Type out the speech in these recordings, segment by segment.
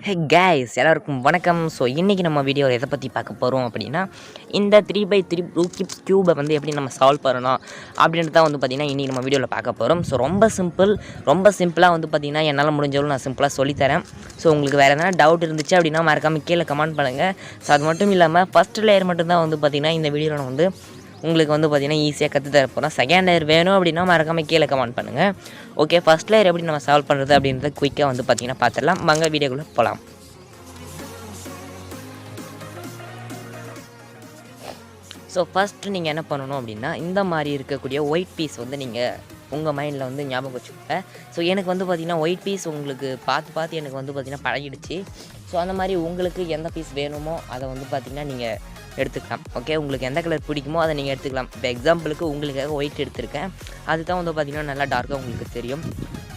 Hey guys எல்லாருக்கும் வணக்கம். So இன்றைக்கி நம்ம வீடியோவில் எதை பற்றி பார்க்க போகிறோம் அப்படின்னா, இந்த 3x3 ரூபிக்ஸ் க்யூபை வந்து எப்படி நம்ம சால்வ் பண்ணலாம் அப்படின்ட்டு தான் வந்து பார்த்திங்கன்னா இன்றைக்கி நம்ம வீடியோவில் பார்க்க போகிறோம். ஸோ ரொம்ப சிம்பிளாக வந்து பார்த்திங்கன்னா என்னால் முடிஞ்சவளும் நான் சிம்பிளாக சொல்லித்தரேன். ஸோ உங்களுக்கு வேறு எதனா டவுட் இருந்துச்சு அப்படின்னா மறக்காமல் கீழே கமெண்ட் பண்ணுங்கள். ஸோ அது மட்டும் இல்லாமல் ஃபஸ்ட் லேயர் மட்டும்தான் வந்து பார்த்திங்கன்னா இந்த வீடியோவில் நான் வந்து உங்களுக்கு வந்து பார்த்திங்கன்னா ஈஸியாக கற்றுத்தர போகிறோம். செகண்ட் லேயர் வேணும் அப்படின்னா மறக்காமல் கீழே கமெண்ட் பண்ணுங்கள். ஓகே, ஃபஸ்ட் லேயர் எப்படி நம்ம சால்வ் பண்ணுறது அப்படின்றத குயிக்காக வந்து பார்த்திங்கன்னா பார்த்துடலாம். வாங்க வீடியோக்குள்ளே போகலாம். ஸோ ஃபஸ்ட்டு நீங்கள் என்ன பண்ணணும் அப்படின்னா, இந்த மாதிரி இருக்கக்கூடிய ஒயிட் பீஸ் வந்து நீங்கள் உங்கள் மைண்டில் வந்து ஞாபகம் வச்சுக்கோங்க. ஸோ எனக்கு வந்து பார்த்திங்கன்னா ஒயிட் பீஸ் உங்களுக்கு பார்த்து எனக்கு வந்து பார்த்திங்கன்னா பழகிடுச்சு. ஸோ அந்த மாதிரி உங்களுக்கு எந்த பீஸ் வேணுமோ அதை வந்து பார்த்திங்கன்னா நீங்கள் எடுத்துக்கலாம். ஓகே, உங்களுக்கு எந்த கலர் பிடிக்குமோ அதை நீங்கள் எடுத்துக்கலாம். இப்போ எக்ஸாம்பிளுக்கு உங்களுக்காக ஒயிட் எடுத்திருக்கேன். அதுதான் வந்து பார்த்திங்கன்னா நல்லா டார்க்காக உங்களுக்கு தெரியும்.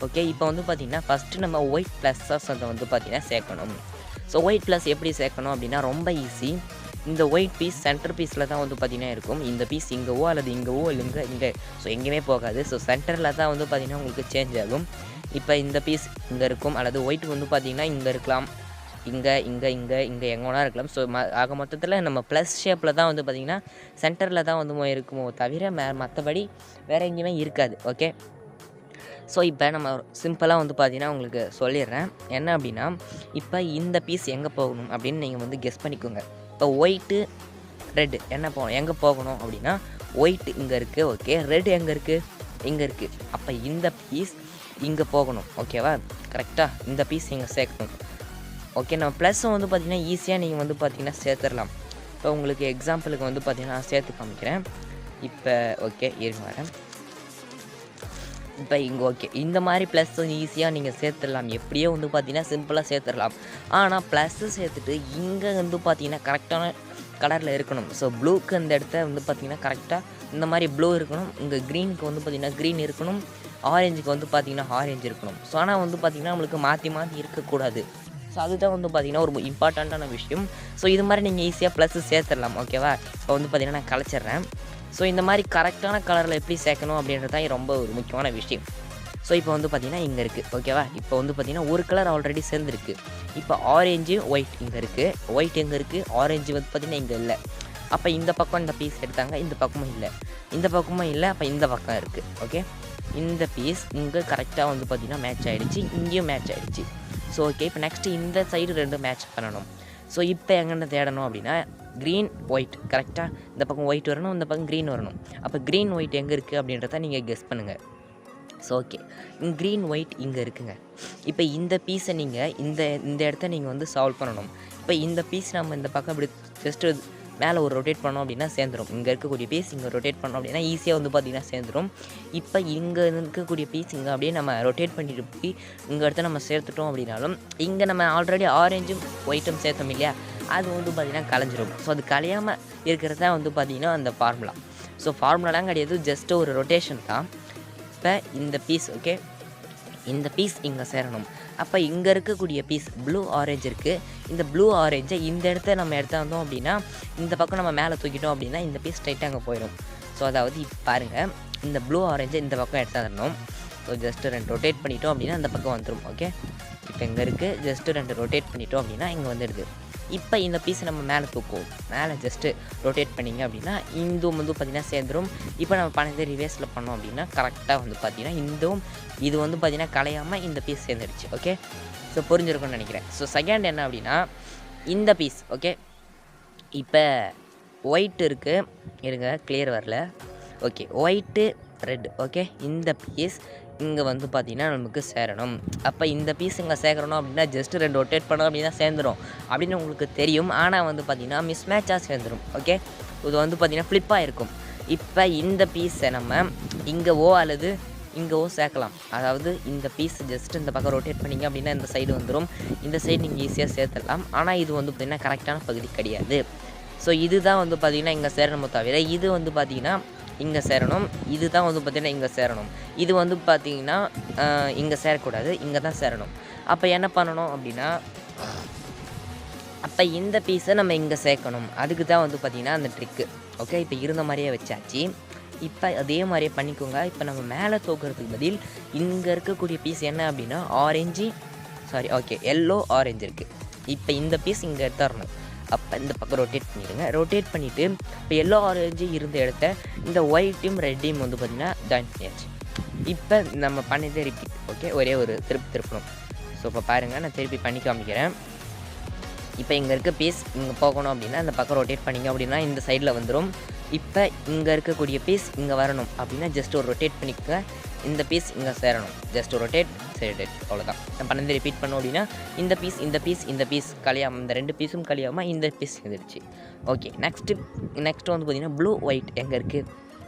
ஓகே, இப்போ வந்து பார்த்திங்கன்னா ஃபஸ்ட்டு நம்ம ஒயிட் ப்ளஸ்ஸஸ் அதை வந்து பார்த்திங்கன்னா சேர்க்கணும். ஸோ ஒயிட் ப்ளஸ் எப்படி சேர்க்கணும் அப்படின்னா ரொம்ப ஈஸி. இந்த ஒயிட் பீஸ் சென்டர் பீஸில் தான் வந்து பார்த்திங்கன்னா இருக்கும். இந்த பீஸ் இங்கேவோ அல்லது இங்கேவோ இல்லைங்க இங்கே, ஸோ எங்கேயுமே போகாது. ஸோ சென்டரில் தான் வந்து பார்த்திங்கன்னா உங்களுக்கு சேஞ்ச் ஆகும். இப்போ இந்த பீஸ் இங்கே இருக்கும், அல்லது ஒயிட் வந்து பார்த்திங்கன்னா இங்கே இருக்கலாம், இங்கே எங்கே வேணா இருக்கலாம். ஸோ ஆக மொத்தத்தில் நம்ம ப்ளஸ் ஷேப்பில் தான் வந்து பார்த்திங்கன்னா சென்டரில் தான் வந்து இருக்குமோ தவிர மற்றபடி வேறு எங்கேயுமே இருக்காது. ஓகே, ஸோ இப்போ நம்ம சிம்பிளாக வந்து பார்த்திங்கன்னா உங்களுக்கு சொல்லிடுறேன். என்ன அப்படின்னா, இப்போ இந்த பீஸ் எங்கே போகணும் அப்படின்னு நீங்கள் வந்து கெஸ் பண்ணிக்கோங்க. இப்போ ஒயிட்டு ரெட்டு எங்கே போகணும் அப்படின்னா, ஒயிட் இங்கே இருக்குது. ஓகே, ரெட் எங்கே இருக்குது? இங்கே இருக்குது. அப்போ இந்த பீஸ் இங்கே போகணும். ஓகேவா? கரெக்டாக இந்த பீஸ் இங்கே சேர்க்கணும். ஓகே, நம்ம ப்ளஸ்ஸும் வந்து பார்த்திங்கன்னா ஈஸியாக நீங்கள் வந்து பார்த்திங்கன்னா சேர்த்துடலாம். இப்போ உங்களுக்கு எக்ஸாம்பிளுக்கு வந்து பார்த்திங்கன்னா நான் சேர்த்து காமிக்கிறேன். இப்போ ஓகே இருங்க வரேன். இப்போ இங்கே ஓகே, இந்த மாதிரி ப்ளஸ் ஈஸியாக நீங்கள் சேர்த்துடலாம். எப்படியோ வந்து பார்த்திங்கன்னா சிம்பிளாக சேர்த்துடலாம். ஆனால் ப்ளஸ்ஸு சேர்த்துட்டு இங்கே வந்து பார்த்திங்கன்னா கரெக்டான கலரில் இருக்கணும். ஸோ ப்ளூக்கு அந்த இடத்த வந்து பார்த்திங்கன்னா கரெக்டாக இந்த மாதிரி ப்ளூ இருக்கணும். இங்கே க்ரீனுக்கு வந்து பார்த்திங்கன்னா க்ரீன் இருக்கணும். ஆரஞ்சுக்கு வந்து பார்த்திங்கன்னா ஆரஞ்சு இருக்கணும். ஸோ ஆனால் வந்து பார்த்திங்கன்னா நம்மளுக்கு மாற்றி இருக்கக்கூடாது. ஸோ அதுதான் வந்து பார்த்திங்கன்னா ஒரு இம்பார்ட்டண்ட்டான விஷயம். ஸோ இது மாதிரி நீங்கள் ஈஸியாக ப்ளஸ்ஸு சேர்த்துடலாம். ஓகேவா? இப்போ வந்து பார்த்திங்கன்னா நான் கலைச்சிட்றேன். ஸோ இந்த மாதிரி கரெக்டான கலரில் எப்படி சேர்க்கணும் அப்படின்றது தான் ரொம்ப ஒரு முக்கியமான விஷயம். ஸோ இப்போ வந்து பார்த்திங்கன்னா இங்கே இருக்குது. ஓகேவா? இப்போ வந்து பார்த்திங்கன்னா ஒரு கலர் ஆல்ரெடி சேர்ந்துருக்கு. இப்போ ஆரஞ்சு ஒயிட் இங்கே இருக்குது. ஒயிட் எங்கே இருக்குது? ஆரஞ்சு வந்து பார்த்திங்கன்னா இங்கே இல்லை. அப்போ இந்த பக்கம் இந்த பீஸ் எடுத்தாங்க, இந்த பக்கமும் இல்லை, இந்த பக்கமும் இல்லை, அப்போ இந்த பக்கம் இருக்குது. ஓகே, இந்த பீஸ் இங்கே கரெக்டாக வந்து பார்த்திங்கன்னா மேட்ச் ஆகிடுச்சு, இங்கேயும் மேட்ச் ஆகிடுச்சு. ஸோ ஓகே, இப்போ நெக்ஸ்ட்டு இந்த சைடு ரெண்டு மேட்ச் பண்ணணும். ஸோ இப்போ எங்கே தேடணும் அப்படின்னா, க்ரீன் ஒயிட் கரெக்டாக இந்த பக்கம் ஒயிட் வரணும், இந்த பக்கம் க்ரீன் வரணும். அப்போ க்ரீன் ஒயிட் எங்கே இருக்குது அப்படின்றத நீங்கள் கெஸ் பண்ணுங்கள். ஸோ ஓகே, க்ரீன் ஒயிட் இங்கே இருக்குங்க. இப்போ இந்த பீஸை நீங்கள் இந்த இடத்த நீங்கள் வந்து சால்வ் பண்ணணும். இப்போ இந்த பீஸ் நம்ம இந்த பக்கம் இப்படி ஜஸ்ட்டு மேலே ஒரு ரொட்டேட் பண்ணோம் அப்படின்னா சேர்ந்துடும். இங்கே இருக்கக்கூடிய பீஸ் இங்கே ரொட்டேட் பண்ணோம் அப்படின்னா ஈஸியாக வந்து பார்த்திங்கன்னா சேர்ந்துடும். இப்போ இங்கே இருக்கக்கூடிய பீஸ் இங்கே அப்படியே நம்ம ரொட்டேட் பண்ணிட்டு போய் இங்கே இடத்த நம்ம சேர்த்துட்டோம் அப்படின்னாலும், இங்கே நம்ம ஆல்ரெடி ஆரஞ்சும் ஒயிட்டும் சேர்த்தோம் இல்லையா, அது வந்து பார்த்திங்கன்னா கலைஞ்சிரும். ஸோ அது கலையாமல் இருக்கிறது தான் வந்து பார்த்திங்கன்னா அந்த ஃபார்முலா. ஸோ ஃபார்முலாலாம் கிடையாது, ஜஸ்ட்டு ஒரு ரொட்டேஷன் தான். இப்போ இந்த பீஸ் ஓகே, இந்த பீஸ் இங்கே சேரணும். அப்போ இங்கே இருக்கக்கூடிய பீஸ் ப்ளூ ஆரஞ்சு இருக்குது. இந்த ப்ளூ ஆரஞ்சை இந்த இடத்த நம்ம எடுத்தாந்தோம் அப்படின்னா, இந்த பக்கம் நம்ம மேலே தூக்கிட்டோம் அப்படின்னா இந்த பீஸ் ஸ்ட்ரைட்டாக அங்கே போயிடும். ஸோ அதாவது இப்போ பாருங்கள், இந்த ப்ளூ ஆரஞ்சை இந்த பக்கம் எடுத்தாந்துடணும். ஸோ ஜஸ்ட்டு 2 ரொட்டேட் பண்ணிட்டோம் அப்படின்னா அந்த பக்கம் வந்துடும். ஓகே, இப்போ இங்கே இருக்குது, ஜஸ்ட்டு 2 ரொட்டேட் பண்ணிட்டோம் அப்படின்னா இங்கே வந்துடுது. இப்போ இந்த பீஸை நம்ம மேலே தூக்குவோம். மேலே ஜஸ்ட்டு ரொட்டேட் பண்ணிங்க அப்படின்னா இதுவும் வந்து பார்த்திங்கன்னா சேர்ந்துடும். இப்போ நம்ம பண்ணது ரிவேர்ஸில் பண்ணோம் அப்படின்னா கரெக்டாக வந்து பார்த்திங்கன்னா இது வந்து பார்த்திங்கன்னா கலையாமல் இந்த பீஸ் சேர்ந்துடுச்சு. ஓகே, ஸோ புரிஞ்சிருக்கும்னு நினைக்கிறேன். ஸோ செகண்ட் என்ன அப்படின்னா, இந்த பீஸ் ஓகே, இப்போ ஒயிட் இருக்குது, இருங்க கிளியர் வரல. Okay, white red. ஓகே, இந்த பீஸ் இங்கே வந்து பார்த்திங்கன்னா நமக்கு சேரணும். அப்போ இந்த பீஸ் இங்கே சேர்க்கணும் அப்படின்னா ஜஸ்ட்டு 2 ரொட்டேட் பண்ணோம் அப்படின்னா சேர்ந்துடும் அப்படின்னு உங்களுக்கு தெரியும். ஆனால் வந்து பார்த்திங்கன்னா மிஸ் மேட்சாக சேர்ந்துடும். ஓகே, இது வந்து பார்த்திங்கன்னா ஃப்ளிப்பாக இருக்கும். இப்போ இந்த பீஸை நம்ம இங்கேவோ அல்லது இங்கேவோ சேர்க்கலாம். அதாவது இந்த பீஸ் ஜஸ்ட்டு இந்த பக்கம் ரொட்டேட் பண்ணிங்க அப்படின்னா இந்த சைடு வந்துடும். இந்த சைடு நீங்கள் ஈஸியாக சேர்த்துடலாம். ஆனால் இது வந்து பார்த்திங்கன்னா கரெக்டான பகுதி கிடையாது. ஸோ இதுதான் வந்து பார்த்திங்கன்னா இங்கே சேரணுமோ தவிர இது வந்து பார்த்திங்கன்னா இங்கே சேரணும். இது தான் வந்து பார்த்திங்கன்னா இங்கே சேரணும். இது வந்து பார்த்திங்கன்னா இங்கே சேரக்கூடாது, இங்கே தான் சேரணும். அப்போ என்ன பண்ணணும் அப்படின்னா, அப்போ இந்த பீஸை நம்ம இங்கே சேர்க்கணும். அதுக்கு தான் வந்து பார்த்திங்கன்னா அந்த ட்ரிக்கு. ஓகே, இப்போ இருந்த மாதிரியே வச்சாச்சு. இப்போ அதே மாதிரியே பண்ணிக்கோங்க. இப்போ நம்ம மேலே தூக்குறதுக்கு பதில் இங்கே இருக்கக்கூடிய பீஸ் என்ன அப்படின்னா orange, so okay yellow orange இருக்குது. இப்போ இந்த பீஸ் இங்கே எடுத்துடணும். அப்போ இந்த பக்கம் ரொட்டேட் பண்ணிவிடுங்க. ரொட்டேட் பண்ணிவிட்டு இப்போ எல்லோ ஆரஞ்சு இருந்த இடத்த இந்த ஒயிட்டையும் ரெட்டையும் வந்து பார்த்திங்கன்னா ஜாயின் பண்ணியாச்சு. இப்போ நம்ம பண்ணதே ரிப்பீட். ஓகே ஒரே ஒரு திருப்பணும். ஸோ இப்போ பாருங்கள், நான் திருப்பி பண்ணி காமிக்கிறேன். இப்போ இங்கே இருக்க பீஸ் இங்கே போகணும் அப்படின்னா இந்த பக்கம் ரொட்டேட் பண்ணிங்க அப்படின்னா இந்த சைடில் வந்துடும். இப்போ இங்கே இருக்கக்கூடிய பீஸ் இங்கே வரணும் அப்படின்னா ஜஸ்ட் ஒரு ரொட்டேட் பண்ணிக்க. இந்த பீஸ் இங்கே சேரணும். ஜஸ்ட் ஒரு ரொட்டேட் சேரட், அவ்வளோதான். நான் பண்ணது ரிப்பீட் பண்ணோம் அப்படின்னா இந்த பீஸ் கழியாமல், இந்த 2 பீஸும் கழியாமல் இந்த பீஸ் இருந்துச்சு. ஓகே நெக்ஸ்ட்டு வந்து பார்த்திங்கன்னா ப்ளூ ஒயிட் எங்கே இருக்குது?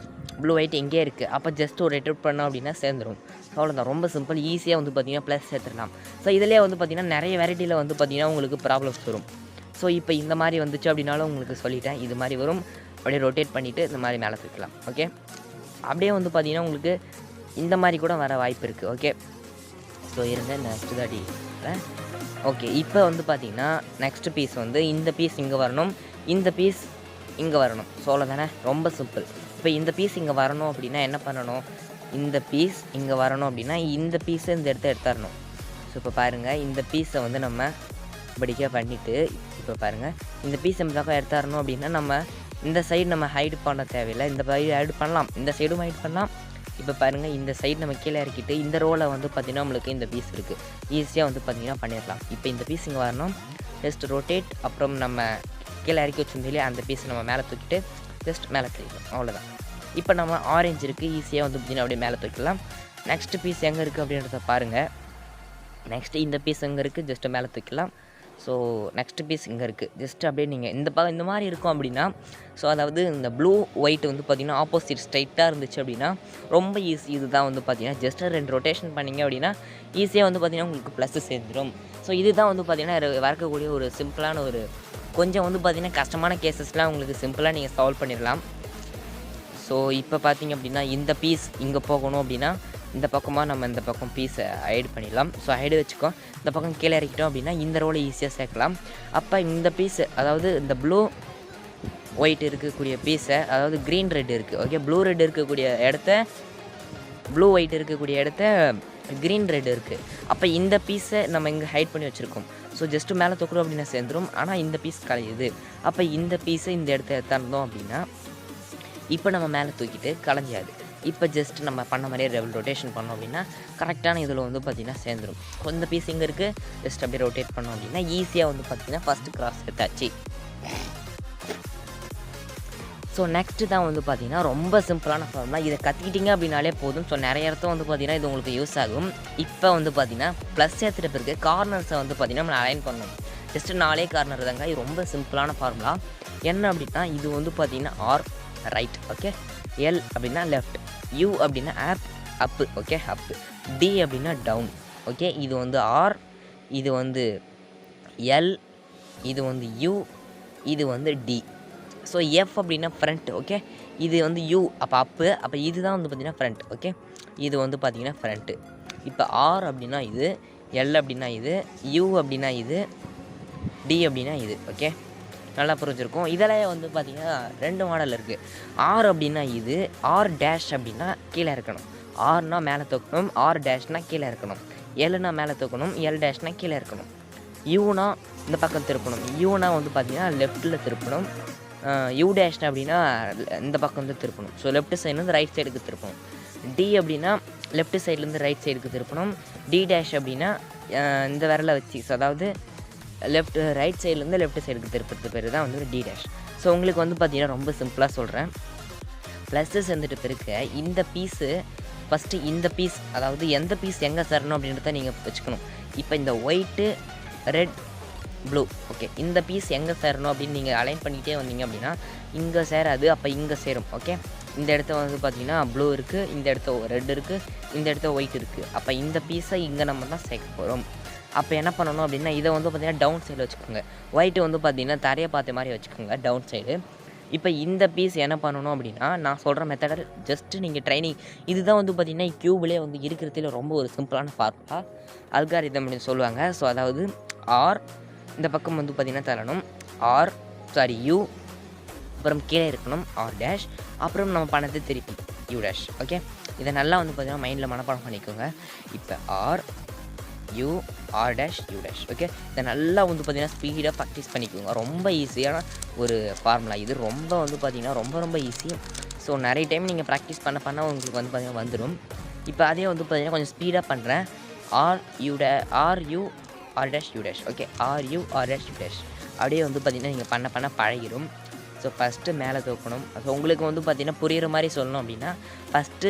ப்ளூ ஒயிட் எங்கே இருக்குது? அப்போ ஜஸ்ட் ஒரு ரொட்டேட் பண்ணோம் அப்படின்னா சேர்ந்துடும். அவ்வளோதான், ரொம்ப சிம்பிள். ஈஸியாக வந்து பார்த்திங்கன்னா ப்ளஸ் சேர்த்துடலாம். ஸோ இதிலே வந்து பார்த்திங்கன்னா நிறைய வெரைட்டியில் வந்து பார்த்திங்கன்னா உங்களுக்கு ப்ராப்ளம்ஸ் வரும். ஸோ இப்போ இந்த மாதிரி வந்துச்சு அப்படின்னாலும் உங்களுக்கு சொல்லிட்டேன். இது மாதிரி வரும். அப்படியே ரொட்டேட் பண்ணிவிட்டு இந்த மாதிரி மேலே தூக்கலாம். ஓகே அப்படியே வந்து பார்த்திங்கன்னா உங்களுக்கு இந்த மாதிரி கூட வர வாய்ப்பு இருக்குது. ஓகே ஸோ இருங்க, நெக்ஸ்ட்டு தாடி. ஓகே இப்போ வந்து பார்த்திங்கன்னா நெக்ஸ்ட்டு பீஸ் வந்து இந்த பீஸ் இங்கே வரணும், இந்த பீஸ் இங்கே வரணும். ஸோ அவ்வளோதானே, ரொம்ப சிம்பிள். இப்போ இந்த பீஸ் இங்கே வரணும் அப்படின்னா என்ன பண்ணணும்? இந்த பீஸ் இங்கே வரணும் அப்படின்னா இந்த பீஸை இந்த இடத்த எடுத்துடணும். ஸோ இப்போ பாருங்கள், இந்த பீஸை வந்து நம்ம இப்படிக்கே பண்ணிவிட்டு இப்போ பாருங்கள் இந்த பீஸ் நம்ம பக்கம் எடுத்துடணும் அப்படின்னா நம்ம இந்த சைடு நம்ம ஹைட் பண்ண தேவையில்லை. இந்த சைடு ஹைட் பண்ணலாம், இந்த சைடும் ஹைட் பண்ணலாம். இப்போ பாருங்கள் இந்த சைடு நம்ம கீழே இறக்கிட்டு இந்த ரோவில் வந்து பார்த்திங்கன்னா நம்மளுக்கு இந்த பீஸ் இருக்குது. ஈஸியாக வந்து பார்த்திங்கன்னா பண்ணிடலாம். இப்போ இந்த பீஸ் இங்கே வரணும், ஜஸ்ட் ரொட்டேட், அப்புறம் நம்ம கீழே இறக்கி வச்சிருந்தோம் அந்த பீஸை நம்ம மேலே தூக்கிட்டு ஜஸ்ட் மேலே தூக்கிக்கலாம். அவ்வளோதான். இப்போ நம்ம ஆரஞ்சு இருக்குது, ஈஸியாக வந்து பார்த்திங்கன்னா அப்படியே மேலே தூக்கலாம். நெக்ஸ்ட்டு பீஸ் எங்கே இருக்குது அப்படின்றத பாருங்கள். நெக்ஸ்ட்டு இந்த பீஸ் எங்கே இருக்குது, ஜஸ்ட்டு மேலே தூக்கலாம். ஸோ நெக்ஸ்ட்டு பீஸ் இங்கே இருக்குது. ஜஸ்ட் அப்படியே நீங்கள் இந்த மாதிரி இருக்கும் அப்படின்னா, ஸோ அதாவது இந்த ப்ளூ ஒயிட் வந்து பார்த்திங்கன்னா ஆப்போசிட் ஸ்ட்ரைட்டாக இருந்துச்சு அப்படின்னா ரொம்ப ஈஸி. இதுதான் வந்து பார்த்திங்கன்னா ஜஸ்ட்டு 2 ரொட்டேஷன் பண்ணிங்க அப்படின்னா ஈஸியாக வந்து பார்த்திங்கன்னா உங்களுக்கு ப்ளஸ்ஸு சேர்ந்துடும். ஸோ இதுதான் வந்து பார்த்திங்கன்னா வரக்கூடிய ஒரு சிம்பிளான ஒரு கொஞ்சம் வந்து பார்த்திங்கன்னா கஷ்டமான கேசஸ்லாம் உங்களுக்கு சிம்பிளாக நீங்கள் சால்வ் பண்ணிடலாம். ஸோ இப்போ பார்த்திங்க அப்படின்னா இந்த பீஸ் இங்கே போகணும் அப்படின்னா இந்த பக்கமாக நம்ம இந்த பக்கம் பீஸை ஹைடு பண்ணிடலாம். ஸோ ஹைடு வச்சுக்கோ, இந்த பக்கம் கீழே இறக்கிட்டோம் அப்படின்னா இந்த ரோலை ஈஸியாக சேர்க்கலாம். அப்போ இந்த பீஸு அதாவது இந்த ப்ளூ ஒயிட் இருக்கக்கூடிய பீஸை, அதாவது க்ரீன் ரெட் இருக்குது. ஓகே ப்ளூ ரெட் இருக்கக்கூடிய இடத்த ப்ளூ ஒயிட் இருக்கக்கூடிய இடத்த க்ரீன் ரெட் இருக்குது. அப்போ இந்த பீஸை நம்ம இங்கே ஹைட் பண்ணி வச்சுருக்கோம். ஸோ ஜஸ்ட்டு மேலே தூக்குறோம் அப்படின்னா சேர்ந்துடும். ஆனால் இந்த பீஸ் கலையுது. அப்போ இந்த பீஸை இந்த இடத்த தந்தோம் அப்படின்னா இப்போ நம்ம மேலே தூக்கிட்டு கலைஞ்சாது. இப்போ ஜஸ்ட் நம்ம பண்ண மாதிரியே ரொட்டேஷன் பண்ணோம் அப்படின்னா கரெக்டான இதில் வந்து பார்த்திங்கன்னா சேர்ந்துடும். இந்த பீஸ் இங்கே இருக்குது, ஜஸ்ட் அப்படியே ரொட்டேட் பண்ணோம் அப்படின்னா ஈஸியாக வந்து பார்த்திங்கன்னா ஃபஸ்ட்டு கிராஸ் எடுத்தாச்சு. ஸோ நெக்ஸ்ட்டு தான் வந்து பார்த்திங்கன்னா ரொம்ப சிம்பிளான ஃபார்முலா. இதை கற்றுக்கிட்டிங்க அப்படின்னாலே போதும். ஸோ நிறைய இடத்த வந்து பார்த்திங்கன்னா இது உங்களுக்கு யூஸ் ஆகும். இப்போ வந்து பார்த்திங்கன்னா ப்ளஸ் சேர்த்துட்டு பிறகு கார்னர்ஸை வந்து பார்த்திங்கன்னா நம்ம அலைன் பண்ணணும். ஜஸ்ட்டு 4 கார்னர் தாங்க. இது ரொம்ப சிம்பிளான ஃபார்முலா. என்ன அப்படின்னா இது வந்து பார்த்திங்கன்னா ஆர் ரைட், ஓகே எல் அப்படின்னா லெஃப்ட், யூ அப்படின்னா அப்பு, ஓகே அப்பு, டி அப்படின்னா டவுன், ஓகே இது வந்து ஆர், இது வந்து எல், இது வந்து யூ, இது வந்து டி. ஸோ எஃப் அப்படின்னா ஃப்ரண்ட், ஓகே இது வந்து யூ அப்போ அப்பு, அப்போ இதுதான் வந்து பார்த்திங்கன்னா ஃப்ரண்ட், ஓகே இது வந்து பார்த்திங்கன்னா ஃப்ரண்ட்டு. இப்போ ஆர் அப்படின்னா இது, எல் அப்படின்னா இது, யூ அப்படின்னா இது, டி அப்படின்னா இது. ஓகே நல்லா புரிஞ்சிருக்கும். இதில் வந்து பார்த்திங்கன்னா 2 மாடல் இருக்குது. ஆர் அப்படின்னா இது, ஆர் டேஷ் அப்படின்னா கீழே இருக்கணும், ஆர்னா மேலே தூக்கணும், ஆர் டேஷ்னா கீழே இருக்கணும், எல்னா மேலே தூக்கணும், எல் டேஷ்னா கீழே இருக்கணும், யூனா இந்த பக்கம் திருப்பணும், யூனா வந்து பார்த்திங்கன்னா லெஃப்ட்டில் திருப்பணும், யூ டேஷ் அப்படின்னா இந்த பக்கம் வந்து திருப்பணும். ஸோ லெஃப்ட் சைட்லேருந்து ரைட் சைடுக்கு திருப்பணும். டி அப்படின்னா லெஃப்ட் சைட்லேருந்து ரைட் சைடுக்கு திருப்பணும். டி டேஷ் அப்படின்னா இந்த விரலை வச்சு, ஸோ அதாவது ரைட் சைட்லேருந்து லெஃப்ட் சைடுக்கு திருப்பது பேர் தான் வந்து டி டேஷ். ஸோ உங்களுக்கு வந்து பார்த்திங்கன்னா ரொம்ப சிம்பிளாக சொல்கிறேன். ப்ளஸ்ஸு சேர்ந்துட்டு பிறகு இந்த பீஸு ஃபஸ்ட்டு இந்த பீஸ், அதாவது எந்த பீஸ் எங்கே சேரணும் அப்படின்றத நீங்கள் வச்சுக்கணும். இப்போ இந்த ஒயிட்டு ரெட் ப்ளூ, ஓகே இந்த பீஸ் எங்கே சேரணும் அப்படின்னு நீங்கள் அலைன் பண்ணிகிட்டே வந்தீங்க அப்படின்னா இங்கே சேராது, அப்போ இங்கே சேரும். ஓகே இந்த இடத்த வந்து பார்த்திங்கன்னா ப்ளூ இருக்குது, இந்த இடத்த ரெட் இருக்குது, இந்த இடத்த ஒயிட் இருக்குது. அப்போ இந்த பீஸை இங்கே நம்ம தான் சேர்க்க போகிறோம். அப்போ என்ன பண்ணணும் அப்படின்னா இதை வந்து பார்த்திங்கன்னா டவுன் சைடில் வச்சுக்கோங்க. ஒயிட்டு வந்து பார்த்திங்கன்னா தரையை பார்த்த மாதிரி வச்சுக்கோங்க டவுன் சைடு. இப்போ இந்த பீஸ் என்ன பண்ணணும் அப்படின்னா நான் சொல்கிற மெத்தடில் ஜஸ்ட்டு நீங்கள் ட்ரைனிங், இதுதான் வந்து பார்த்திங்கன்னா க்யூப்லேயே வந்து இருக்கிறதுல ரொம்ப ஒரு சிம்பிளான ஃபார்முலா, அல்காரிதம் அப்படின்னு சொல்லுவாங்க. ஸோ அதாவது ஆர் இந்த பக்கம் வந்து பார்த்திங்கன்னா தரணும், யூ, அப்புறம் கீழே இருக்கணும் ஆர் டேஷ், அப்புறம் நம்ம பண்ணது திருப்பி யூ டேஷ். ஓகே இதை நல்லா வந்து பார்த்திங்கன்னா மைண்டில் மனப்பாடம் பண்ணிக்கோங்க. இப்போ R U R dash U dash. Okay, இதை நல்லா வந்து பார்த்திங்கன்னா ஸ்பீடாக ப்ராக்டிஸ் பண்ணிக்கோங்க. ரொம்ப ஈஸியான ஒரு ஃபார்முலா இது. ரொம்ப வந்து பார்த்திங்கன்னா ரொம்ப ஈஸி. ஸோ நிறைய டைம் நீங்கள் ப்ராக்டிஸ் பண்ண உங்களுக்கு வந்து பார்த்திங்கன்னா வந்துடும். இப்போ அதே வந்து பார்த்திங்கன்னா கொஞ்சம் ஸ்பீடாக பண்ணுறேன். R U R dash U dash. Okay, R dash U dash. அப்படியே வந்து பார்த்திங்கன்னா நீங்கள் பண்ண பழகிடும். ஸோ ஃபஸ்ட்டு மேலே தூக்கணும். ஸோ உங்களுக்கு வந்து பார்த்திங்கன்னா புரிகிற மாதிரி சொல்லணும் அப்படின்னா ஃபஸ்ட்டு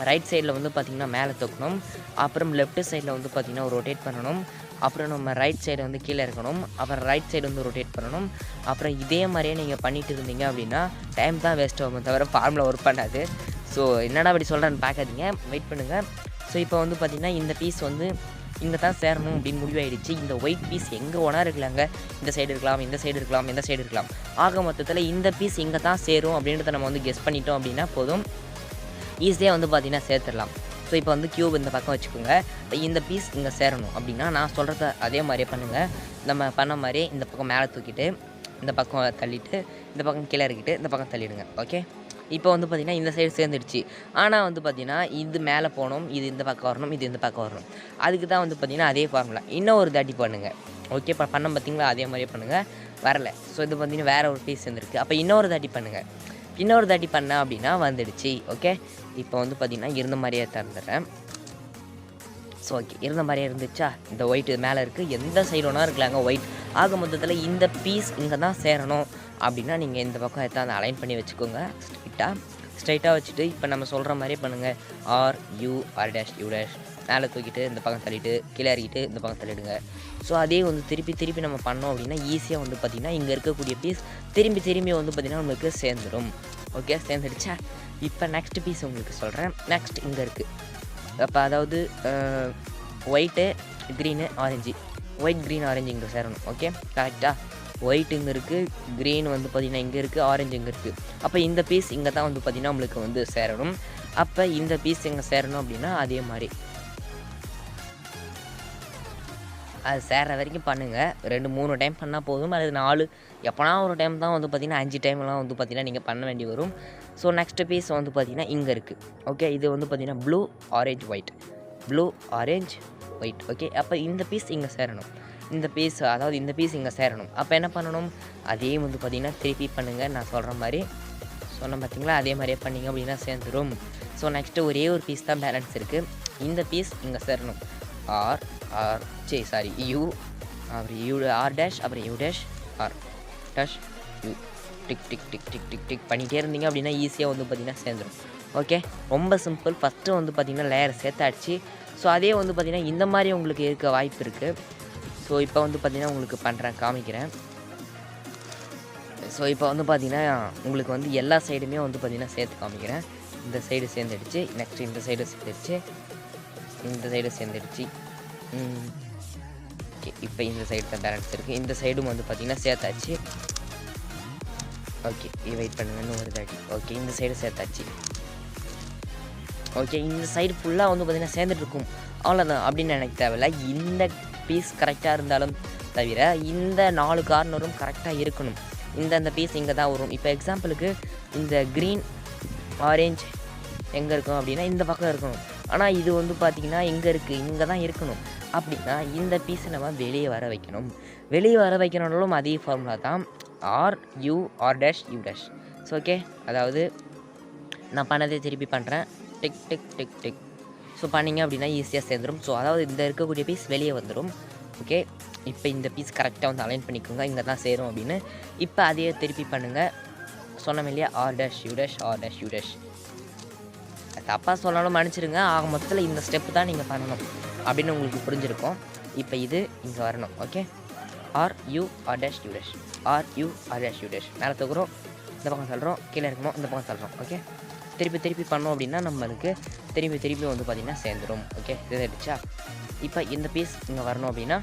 ரைட் சைடில் வந்து பார்த்திங்கன்னா மேலே தூக்கணும். அப்புறம் லெஃப்ட் சைடில் வந்து பார்த்திங்கன்னா ரொட்டேட் பண்ணணும். அப்புறம் நம்ம ரைட் சைடு வந்து கீழே இருக்கணும். அப்புறம் ரைட் சைடு வந்து ரொட்டேட் பண்ணணும். அப்புறம் இதே மாதிரியே நீங்கள் பண்ணிகிட்டு இருந்தீங்க அப்படின்னா டைம் தான் வேஸ்ட் ஆகும், தவிர ஃபார்முலா ஒர்க் பண்ணாது. ஸோ என்னடா அப்படி சொல்கிறேன்னு பார்க்காதீங்க, வெயிட் பண்ணுங்கள். ஸோ இப்போ வந்து பார்த்திங்கன்னா இந்த பீஸ் வந்து இங்கே தான் சேரணும் அப்படின்னு முடிவாயிடுச்சு. இந்த ஒயிட் பீஸ் எங்கே ஒன்றா இருக்கலாங்க, இந்த சைடு இருக்கலாம், இந்த சைடு இருக்கலாம், இந்த சைடு இருக்கலாம். ஆக மொத்தத்தில் இந்த பீஸ் இங்கே தான் சேரும் அப்படின்றத நம்ம வந்து கெஸ் பண்ணிட்டோம் அப்படின்னா போதும், ஈஸியாக வந்து பார்த்திங்கன்னா சேர்த்துடலாம். ஸோ இப்போ வந்து க்யூப் இந்த பக்கம் வச்சுக்கோங்க. இந்த பீஸ் இங்கே சேரணும் அப்படின்னா நான் சொல்கிறத அதே மாதிரியே பண்ணுங்கள். நம்ம பண்ண மாதிரி இந்த பக்கம் மேலே தூக்கிட்டு இந்த பக்கம் தள்ளிட்டு இந்த பக்கம் கீழே இறக்கிட்டு இந்த பக்கம் தள்ளிடுங்க. ஓகே, இப்போ வந்து பார்த்திங்கன்னா இந்த சைடு சேர்ந்துடுச்சு. ஆனால் வந்து பார்த்திங்கன்னா இது மேலே போகணும், இது இந்த பக்கம் வரணும், இது இந்த பக்கம் வரணும். அதுக்கு தான் வந்து பார்த்திங்கன்னா அதே ஃபார்முலா இன்னும் ஒரு தாட்டி பண்ணுங்கள். ஓகே, இப்போ பண்ண பார்த்திங்களா, அதே மாதிரியே பண்ணுங்கள். வரல. ஸோ இது பார்த்திங்கன்னா வேறு ஒரு பீஸ் வந்துருக்கு. அப்போ இன்னொரு தாட்டி பண்ணுங்கள். இன்னொரு தாட்டி பண்ண அப்படின்னா வந்துடுச்சு. ஓகே, இப்போ வந்து பார்த்திங்கன்னா இருந்த மாதிரியே தந்துடுறேன். ஸோ ஓகே, இருந்த மாதிரியே இருந்துச்சா. இந்த ஒயிட் மேலே இருக்குது, எந்த சைடு ஒன்றா இருக்கலாங்க ஒயிட். ஆக மொத்தத்தில் இந்த பீஸ் இங்கே தான் சேரணும் அப்படின்னா நீங்கள் இந்த பக்கம் எடுத்து அலைன் பண்ணி வச்சுக்கோங்க. ஸ்ட்ரைட்டாக வச்சுட்டு இப்போ நம்ம சொல்கிற மாதிரியே பண்ணுங்கள். R dash U dash. மேலே தூக்கிட்டு இந்த பக்கம் தள்ளிட்டு கீழே இறக்கிட்டு இந்த பக்கம் தள்ளிடுங்க. ஸோ அதே வந்து திருப்பி நம்ம பண்ணோம் அப்படின்னா ஈஸியாக வந்து பார்த்திங்கன்னா இங்கே இருக்கக்கூடிய பீஸ் திரும்பி வந்து பார்த்திங்கன்னா நம்மளுக்கு சேர்ந்துடும். ஓகே, சேர்ந்துடுச்சா. இப்போ நெக்ஸ்ட் பீஸ் உங்களுக்கு சொல்கிறேன். நெக்ஸ்ட் இங்கே இருக்குது. அப்போ அதாவது white green orange, white green orange இங்கே சேரணும். ஓகே, கரெக்டாக. ஒயிட் இங்கே இருக்குது, க்ரீன் வந்து பார்த்திங்கன்னா இங்கே இருக்குது, ஆரஞ்சு இங்கே இருக்குது. அப்போ இந்த பீஸ் இங்கே தான் வந்து பார்த்திங்கன்னா நம்மளுக்கு வந்து சேரணும். அப்போ இந்த பீஸ் இங்கே சேரணும் அப்படின்னா அதே மாதிரி அது சேர்ற வரைக்கும் பண்ணுங்கள். 2-3 டைம் பண்ணால் போதும். அது 4 எப்போனா ஒரு டைம் தான் வந்து பார்த்திங்கன்னா 5 டைம்லாம் வந்து பார்த்திங்கன்னா நீங்கள் பண்ண வேண்டி வரும். ஸோ நெக்ஸ்ட்டு பீஸ் வந்து பார்த்திங்கன்னா இங்கே இருக்குது. ஓகே, இது வந்து பார்த்திங்கன்னா ப்ளூ ஆரஞ்ச் ஒயிட். ஓகே, அப்போ இந்த பீஸ் இங்கே சேரணும். இந்த பீஸ் இங்கே சேரணும். அப்போ என்ன பண்ணணும், அதே வந்து பார்த்திங்கன்னா திருப்பி பண்ணுங்கள். நான் சொல்கிற மாதிரி சொன்னேன் பார்த்தீங்களா, அதே மாதிரியே பண்ணிங்க அப்படின்னா சேர்ந்துடும். ஸோ நெக்ஸ்ட்டு ஒரே ஒரு பீஸ் தான் பேலன்ஸ் இருக்குது. இந்த பீஸ் இங்கே சேரணும். யூ அப்புறம் யூ ஆர் டேஷ் அப்புறம் U dash R dash U tick பண்ணிகிட்டே இருந்தீங்க அப்படின்னா ஈஸியாக வந்து பார்த்திங்கன்னா சேர்ந்துடும். ஓகே, ரொம்ப சிம்பிள். ஃபஸ்ட்டு வந்து பார்த்திங்கன்னா லேயர் சேர்த்தாச்சு. ஸோ அதே வந்து பார்த்திங்கன்னா இந்த மாதிரி உங்களுக்கு இருக்க வாய்ப்பு இருக்குது. ஸோ இப்போ வந்து பார்த்திங்கன்னா உங்களுக்கு காமிக்கிறேன். ஸோ இப்போ வந்து பார்த்திங்கன்னா உங்களுக்கு வந்து எல்லா சைடுமே வந்து பார்த்திங்கன்னா சேர்த்து காமிக்கிறேன். இந்த சைடு சேர்ந்துடுச்சு, நெக்ஸ்ட் இந்த சைடு சேர்ந்துடுச்சு, இந்த சைடு சேர்ந்துடுச்சு. ஓகே, இப்போ இந்த சைடு தான் பேலன்ஸ் இருக்குது. இந்த சைடும் வந்து பார்த்திங்கன்னா சேர்த்தாச்சு. ஓகே, வெயிட் பண்ணுங்கன்னு ஒரு தாட்டி. ஓகே, இந்த சைடு சேர்த்தாச்சு. ஓகே, இந்த சைடு ஃபுல்லாக வந்து பார்த்திங்கன்னா சேர்ந்துட்டுருக்கும். அவ்வளோதான் அப்படின்னு எனக்கு தேவையில்ல. இந்த பீஸ் கரெக்டாக இருந்தாலும் தவிர இந்த 4 கார்னரும் கரெக்டாக இருக்கணும். இந்த பீஸ் இங்கே தான் வரும். இப்போ எக்ஸாம்பிளுக்கு இந்த க்ரீன் ஆரேஞ்ச் எங்கே இருக்கும் அப்படின்னா இந்த பக்கம் இருக்கணும். ஆனால் இது வந்து பார்த்திங்கன்னா எங்கே இருக்குது, இங்கே தான் இருக்கணும். அப்படின்னா இந்த பீஸை நம்ம வெளியே வர வைக்கணும். வெளியே வர வைக்கணும்னாலும் அதே ஃபார்முலா தான். R dash U dash. So okay, அதாவது நான் பண்ணதே திருப்பி பண்ணுறேன். டிக். ஸோ பண்ணிங்க அப்படின்னா ஈஸியாக சேர்ந்துடும். ஸோ அதாவது இந்த இருக்கக்கூடிய பீஸ் வெளியே வந்துடும். ஓகே, இப்போ இந்த பீஸ் கரெக்டாக வந்து அலைன் பண்ணிக்கோங்க, இங்கே தான் சேரும் அப்படின்னு. இப்போ அதையே திருப்பி பண்ணுங்கள். சொன்னோம் இல்லையா, ஆர் டேஷ் யூ டேஷ். தப்பாக சொன்னாலும் மன்னிச்சிடுங்க. ஆக மொத்தத்தில் இந்த ஸ்டெப்பு தான் நீங்கள் பண்ணணும் அப்படின்னு உங்களுக்கு புரிஞ்சிருக்கும். இப்போ இது இங்கே வரணும். Okay, R dash U dash. மேலே தூக்குறோம், இந்த பக்கம் தள்ளுறோம், கீழே இருக்கணும், இந்த பக்கம் தள்ளுறோம். ஓகே, திருப்பி பண்ணோம் அப்படின்னா நம்மளுக்கு திருப்பி வந்து பார்த்திங்கன்னா சேர்ந்துடும். ஓகே, சேர்ந்துடுச்சா. இப்போ இந்த பீஸ் இங்கே வரணும் அப்படின்னா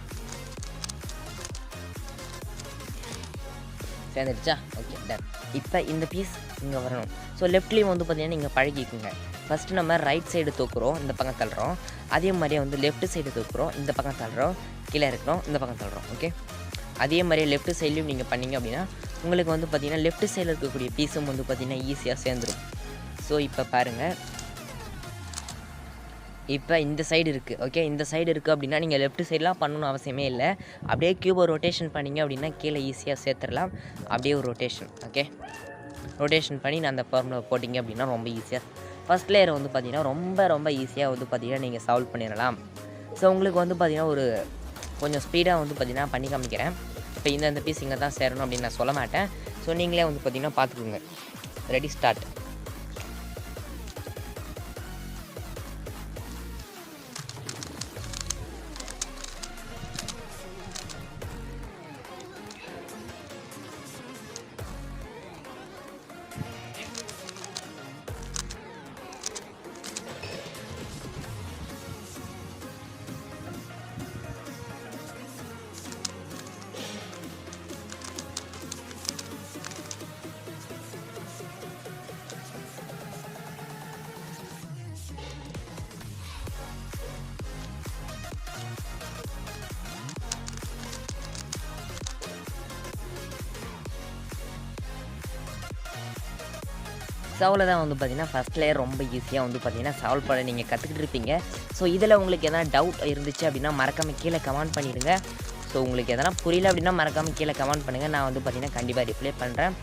சேர்ந்துடுச்சா. Okay, ton. இப்போ இந்த பீஸ் இங்கே வரணும். ஸோ லெஃப்ட்லேயும் வந்து பார்த்திங்கன்னா நீங்கள் பழகிக்குங்க. ஃபஸ்ட்டு நம்ம ரைட் சைடு தூக்குறோம், இந்த பக்கம் தள்ளுறோம். அதே மாதிரியே வந்து லெஃப்ட் சைடு தூக்குறோம், இந்த பக்கம் தள்ளுறோம், கீழே இருக்கிறோம், இந்த பக்கம் தள்ளுறோம். ஓகே, அதே மாதிரியே லெஃப்ட் சைட்லேயும் நீங்கள் பண்ணிங்க அப்படின்னா உங்களுக்கு வந்து பார்த்திங்கன்னா லெஃப்ட் சைடில் இருக்கக்கூடிய பீஸும் வந்து பார்த்திங்கன்னா ஈஸியாக சேர்ந்துடும். ஸோ இப்போ பாருங்கள், இப்போ இந்த சைடு இருக்குது. ஓகே, இந்த சைடு இருக்குது அப்படின்னா நீங்கள் லெஃப்ட் சைடெலாம் பண்ணணும்னு அவசியமே இல்லை. அப்படியே க்யூபை ரொட்டேஷன் பண்ணிங்க அப்படின்னா கீழே ஈஸியாக சேர்த்துடலாம். அப்படியே ஒரு ரொட்டேஷன். ஓகே, ரொட்டேஷன் பண்ணி நான் அந்த ஃபார்முலா போட்டிங்க அப்படின்னா ரொம்ப ஈஸியாக ஃபஸ்ட் லேயரை வந்து பார்த்திங்கன்னா ரொம்ப ஈஸியாக வந்து பார்த்திங்கன்னா நீங்கள் சால்வ் பண்ணிடலாம். ஸோ உங்களுக்கு வந்து பார்த்திங்கன்னா ஒரு கொஞ்சம் ஸ்பீடாக வந்து பார்த்திங்கன்னா பண்ணி காமிக்கிறேன். இப்போ இந்த பீஸ் இங்கே தான் சேரணும் அப்படின்னு நான் சொல்ல மாட்டேன். ஸோ நீங்களே வந்து பார்த்திங்கன்னா பார்த்துக்கோங்க. Ready, start. ஸோ அவ்வளோதான் வந்து பார்த்திங்கன்னா ஃபஸ்ட் லேயர் ரொம்ப ஈஸியாக வந்து பார்த்திங்கன்னா சால்வ் பண்ண நீங்கள் கற்றுக்கிட்டு இருப்பீங்க. ஸோ இதில் உங்களுக்கு எதனா டவுட் இருந்துச்சு அப்படின்னா மறக்காமல் கீழே கமெண்ட் பண்ணிவிடுங்க. ஸோ உங்களுக்கு எதனா புரியல அப்படின்னா மறக்காமல் கீழே கமெண்ட் பண்ணுங்கள். நான் வந்து பார்த்திங்கன்னா கண்டிப்பாக ரிப்ளை பண்ணுறேன்.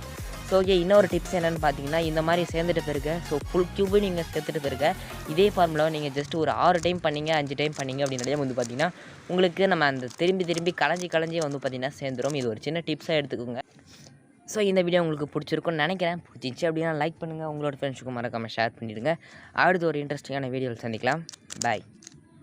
ஸோ ஓகே, இன்னொரு டிப்ஸ் என்னென்னு பார்த்தீங்கன்னா இந்த மாதிரி சேர்ந்துட்டு பிறகு ஸோ ஃபுல் க்யூபு நீங்கள் சேர்த்துட்டு பிறகு இதே ஃபார்முலாவை நீங்கள் ஜஸ்ட் ஒரு 6 டைம் பண்ணிங்க 5 டைம் பண்ணிங்க அப்படின்னாலே வந்து பார்த்திங்கன்னா உங்களுக்கு நம்ம அந்த திரும்பி களைஞ்சி வந்து பார்த்திங்கன்னா சேர்ந்துடும். இது ஒரு சின்ன டிப்ஸாக எடுத்துக்கோங்க. ஸோ இந்த வீடியோ உங்களுக்கு பிடிச்சிருக்குன்னு நினைக்கிறேன். பிடிச்சிச்சு அப்படின்னா லைக் பண்ணுங்கள். உங்களோட ஃப்ரெண்ட்ஸுக்கும் மறக்காமல் ஷேர் பண்ணிவிடுங்க. அடுத்து ஒரு இன்ட்ரெஸ்டிங்கான வீடியோவில் சந்திக்கலாம். பாய்.